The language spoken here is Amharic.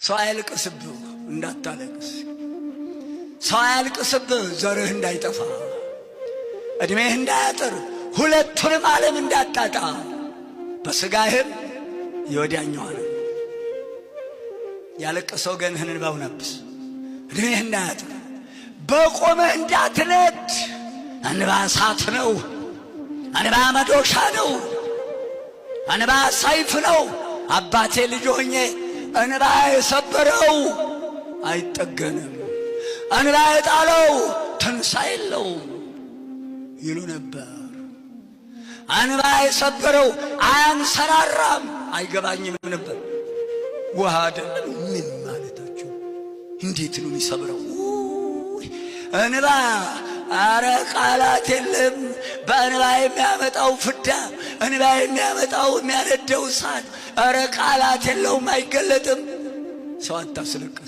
ሰው አያልቅስብህ እንዳታለቅስ፣ ሰው አያልቅስብህ ዘርህ እንዳይጠፋ፣ እድሜህ እንዳያጥር፣ ሁለቱንም ዓለም እንዳታጣ፣ በሥጋህም የወዲያኛው ዓለም ያለቀሰው ገንህን እንባው ነብስ፣ እድሜህ እንዳያጥር፣ በቆመህ እንዳትነድ። እንባ እሳት ነው፣ እንባ መዶሻ ነው፣ እንባ ሰይፍ ነው። አባቴ ልጅ ሆኜ እንባ የሰበረው አይጠገንም፣ እንባ የጣለው ትንሣኤ የለውም ይሉ ነበር። እንባ የሰበረው አያንሰራራም፣ አይገባኝም ነበር። ውሃ አይደለም ምን ማለታቸው? እንዴት ነው የሚሰብረው? እንባ አረ ቃላት የለም። በእንባ የሚያመጣው ፍዳ፣ እንባ የሚያመጣው የሚያነደው እሳት፣ አረ ቃላት የለውም፣ አይገለጥም። ሰው አታስለቅስ።